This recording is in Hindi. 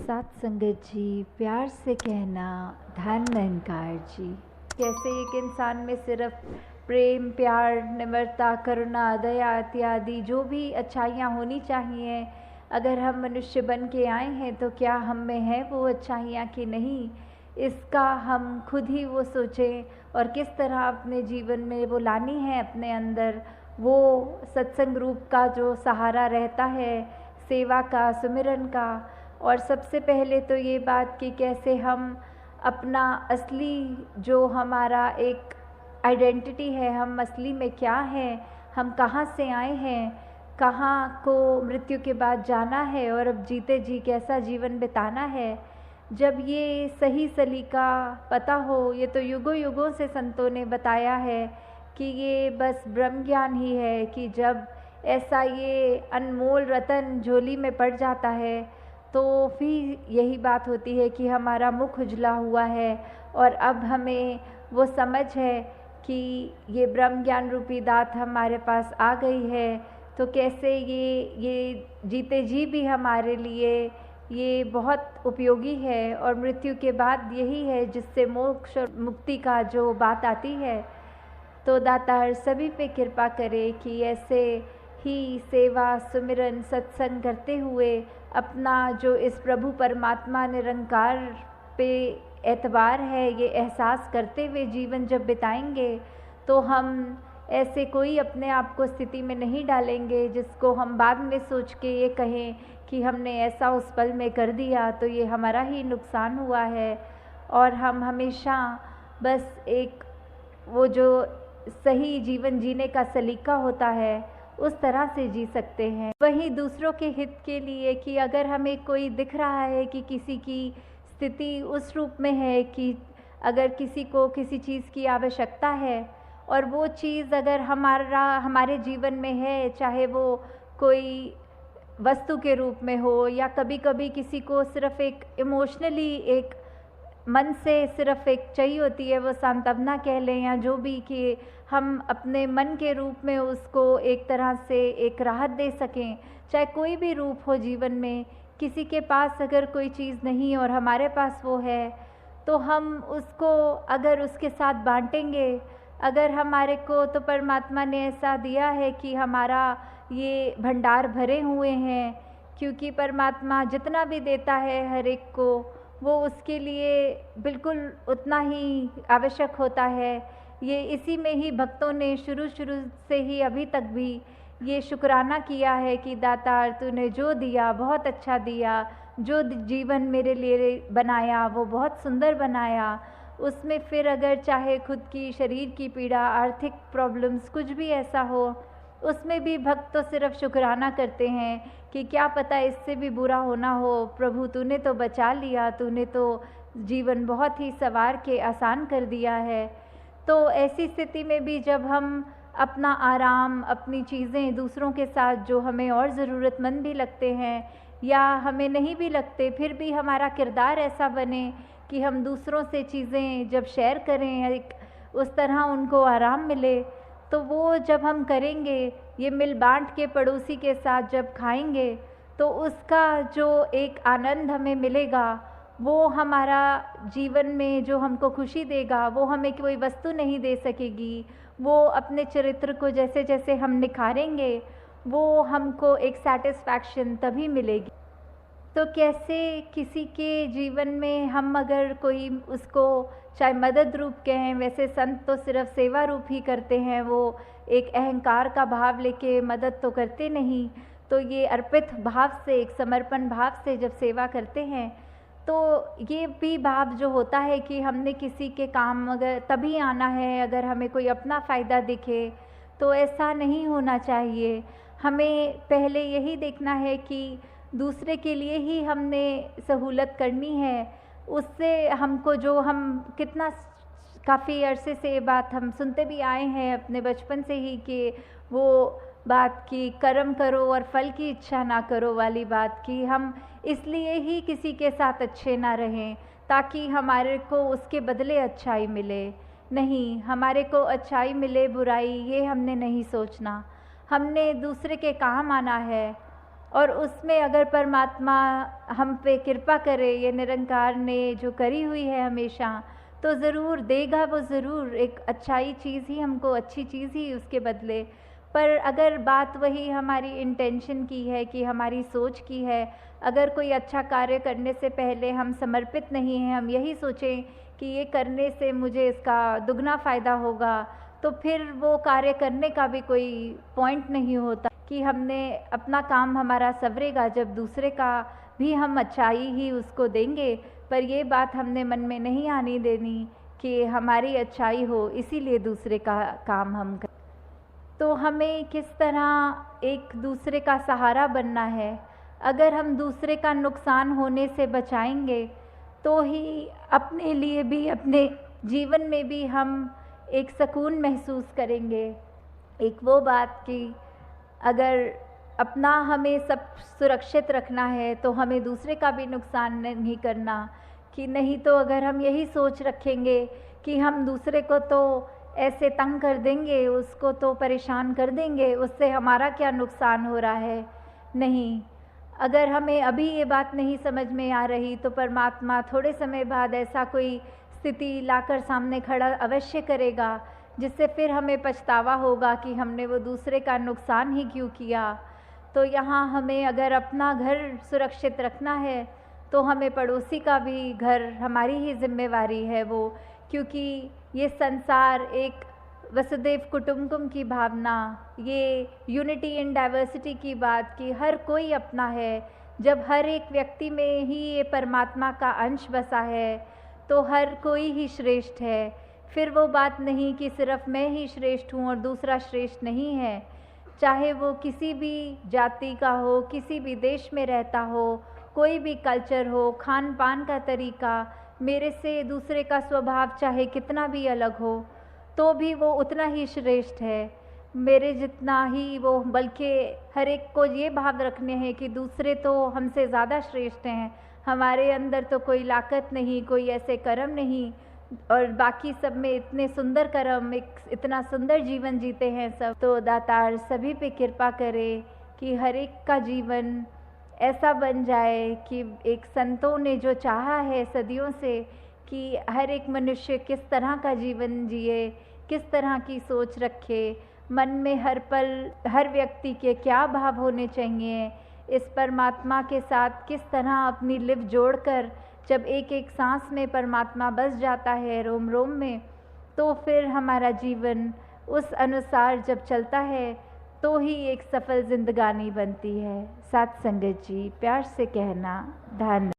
साथ संगत जी, प्यार से कहना धन निरंकार जी। कैसे एक इंसान में सिर्फ प्रेम, प्यार, निम्रता, करुणा, दया इत्यादि जो भी अच्छाइयाँ होनी चाहिए, अगर हम मनुष्य बन के आए हैं तो क्या हम में है वो अच्छाइयाँ कि नहीं, इसका हम खुद ही वो सोचें और किस तरह अपने जीवन में वो लानी है अपने अंदर। वो सत्संग रूप का जो सहारा रहता है, सेवा का, सुमिरन का। और सबसे पहले तो ये बात कि कैसे हम अपना असली जो हमारा एक आइडेंटिटी है, हम असली में क्या हैं, हम कहाँ से आए हैं, कहाँ को मृत्यु के बाद जाना है और अब जीते जी कैसा जीवन बिताना है। जब ये सही सलीका पता हो, ये तो युगों युगों से संतों ने बताया है कि ये बस ब्रह्म ज्ञान ही है कि जब ऐसा ये अनमोल रतन झोली में पड़ जाता है तो फिर यही बात होती है कि हमारा मुख उजला हुआ है और अब हमें वो समझ है कि ये ब्रह्म ज्ञान रूपी दात हमारे पास आ गई है। तो कैसे ये जीते जी भी हमारे लिए ये बहुत उपयोगी है और मृत्यु के बाद यही है जिससे मोक्ष और मुक्ति का जो बात आती है। तो दातार सभी पे कृपा करे कि ऐसे ही सेवा, सुमिरन, सत्संग करते हुए अपना जो इस प्रभु परमात्मा निरंकार पे एतबार है, ये एहसास करते हुए जीवन जब बिताएंगे तो हम ऐसे कोई अपने आप को स्थिति में नहीं डालेंगे जिसको हम बाद में सोच के ये कहें कि हमने ऐसा उस पल में कर दिया तो ये हमारा ही नुकसान हुआ है। और हम हमेशा बस एक वो जो सही जीवन जीने का सलीका होता है उस तरह से जी सकते हैं। वहीं दूसरों के हित के लिए कि अगर हमें कोई दिख रहा है कि किसी की स्थिति उस रूप में है कि अगर किसी को किसी चीज़ की आवश्यकता है और वो चीज़ अगर हमारे जीवन में है, चाहे वो कोई वस्तु के रूप में हो या कभी कभी किसी को सिर्फ एक इमोशनली एक मन से सिर्फ एक चाहिए होती है, वो सांत्वना कह लें या जो भी, कि हम अपने मन के रूप में उसको एक तरह से एक राहत दे सकें। चाहे कोई भी रूप हो जीवन में, किसी के पास अगर कोई चीज़ नहीं और हमारे पास वो है तो हम उसको अगर उसके साथ बांटेंगे, अगर हमारे को तो परमात्मा ने ऐसा दिया है कि हमारा ये भंडार भरे हुए हैं, क्योंकि परमात्मा जितना भी देता है हर एक को वो उसके लिए बिल्कुल उतना ही आवश्यक होता है। ये इसी में ही भक्तों ने शुरू से ही अभी तक भी ये शुक्राना किया है कि दातार तूने जो दिया बहुत अच्छा दिया, जो जीवन मेरे लिए बनाया वो बहुत सुंदर बनाया। उसमें फिर अगर चाहे खुद की शरीर की पीड़ा, आर्थिक प्रॉब्लम्स, कुछ भी ऐसा हो, उसमें भी भक्त तो सिर्फ शुक्राना करते हैं कि क्या पता इससे भी बुरा होना हो, प्रभु तूने तो बचा लिया, तूने तो जीवन बहुत ही संवार के आसान कर दिया है। तो ऐसी स्थिति में भी जब हम अपना आराम, अपनी चीज़ें दूसरों के साथ जो हमें और ज़रूरतमंद भी लगते हैं या हमें नहीं भी लगते, फिर भी हमारा किरदार ऐसा बने कि हम दूसरों से चीज़ें जब शेयर करें, एक उस तरह उनको आराम मिले, तो वो जब हम करेंगे, ये मिल बांट के पड़ोसी के साथ जब खाएंगे तो उसका जो एक आनंद हमें मिलेगा वो हमारा जीवन में जो हमको खुशी देगा वो हमें कोई वस्तु नहीं दे सकेगी। वो अपने चरित्र को जैसे जैसे हम निखारेंगे वो हमको एक सेटिस्फैक्शन तभी मिलेगी। तो कैसे किसी के जीवन में हम अगर कोई उसको चाहे मदद रूप कहें, वैसे संत तो सिर्फ सेवा रूप ही करते हैं, वो एक अहंकार का भाव लेके मदद तो करते नहीं। तो ये अर्पित भाव से, एक समर्पण भाव से जब सेवा करते हैं तो ये भी भाव जो होता है कि हमने किसी के काम अगर तभी आना है अगर हमें कोई अपना फ़ायदा दिखे, तो ऐसा नहीं होना चाहिए। हमें पहले यही देखना है कि दूसरे के लिए ही हमने सहूलत करनी है। उससे हमको जो हम कितना काफ़ी अरसे से ये बात हम सुनते भी आए हैं अपने बचपन से ही कि वो बात की कर्म करो और फल की इच्छा ना करो वाली बात की, हम इसलिए ही किसी के साथ अच्छे ना रहें ताकि हमारे को उसके बदले अच्छाई मिले। नहीं, हमारे को अच्छाई मिले बुराई ये हमने नहीं सोचना, हमने दूसरे के काम आना है। और उसमें अगर परमात्मा हम पे कृपा करे, ये निरंकार ने जो करी हुई है हमेशा, तो ज़रूर देगा वो, ज़रूर एक अच्छाई चीज़ ही हमको, अच्छी चीज़ ही उसके बदले। पर अगर बात वही हमारी इंटेंशन की है, कि हमारी सोच की है, अगर कोई अच्छा कार्य करने से पहले हम समर्पित नहीं हैं, हम यही सोचें कि ये करने से मुझे इसका दुगना फ़ायदा होगा, तो फिर वो कार्य करने का भी कोई पॉइंट नहीं होता कि हमने अपना काम हमारा सवरेगा जब दूसरे का भी हम अच्छाई ही उसको देंगे। पर ये बात हमने मन में नहीं आनी देनी कि हमारी अच्छाई हो, इसीलिए दूसरे का काम हम करें। तो हमें किस तरह एक दूसरे का सहारा बनना है। अगर हम दूसरे का नुकसान होने से बचाएंगे, तो ही अपने लिए भी, अपने जीवन में भी हम एक सुकून महसूस करेंगे। एक वो बात कि अगर अपना हमें सब सुरक्षित रखना है, तो हमें दूसरे का भी नुकसान नहीं करना। कि नहीं तो अगर हम यही सोच रखेंगे कि हम दूसरे को तो ऐसे तंग कर देंगे, उसको तो परेशान कर देंगे, उससे हमारा क्या नुकसान हो रहा है। नहीं, अगर हमें अभी ये बात नहीं समझ में आ रही, तो परमात्मा थोड़े समय बाद ऐसा कोई स्थिति लाकर सामने खड़ा अवश्य करेगा, जिससे फिर हमें पछतावा होगा कि हमने वो दूसरे का नुकसान ही क्यों किया। तो यहाँ हमें अगर अपना घर सुरक्षित रखना है, तो हमें पड़ोसी का भी घर, हमारी ही जिम्मेवारी है वो। क्योंकि ये संसार एक वसुदेव कुटुंबकम की भावना, ये यूनिटी इन डाइवर्सिटी की बात, कि हर कोई अपना है। जब हर एक व्यक्ति में ही ये परमात्मा का अंश बसा है, तो हर कोई ही श्रेष्ठ है। फिर वो बात नहीं कि सिर्फ मैं ही श्रेष्ठ हूँ और दूसरा श्रेष्ठ नहीं है। चाहे वो किसी भी जाति का हो, किसी भी देश में रहता हो, कोई भी कल्चर हो, खान पान का तरीका, मेरे से दूसरे का स्वभाव चाहे कितना भी अलग हो, तो भी वो उतना ही श्रेष्ठ है, मेरे जितना ही वो। बल्कि हर एक को ये भाव रखने हैं कि दूसरे तो हमसे ज़्यादा श्रेष्ठ हैं, हमारे अंदर तो कोई लाकत नहीं, कोई ऐसे कर्म नहीं, और बाकी सब में इतने सुंदर कर्म, इतना सुंदर जीवन जीते हैं सब। तो दातार सभी पे कृपा करे कि हर एक का जीवन ऐसा बन जाए कि एक संतों ने जो चाहा है सदियों से, कि हर एक मनुष्य किस तरह का जीवन जिए, किस तरह की सोच रखे, मन में हर पल हर व्यक्ति के क्या भाव होने चाहिए, इस परमात्मा के साथ किस तरह अपनी लिव जोड़कर, जब एक एक सांस में परमात्मा बस जाता है रोम रोम में, तो फिर हमारा जीवन उस अनुसार जब चलता है, तो ही एक सफल जिंदगानी बनती है। साथ संगत जी, प्यार से कहना, धन्यवाद।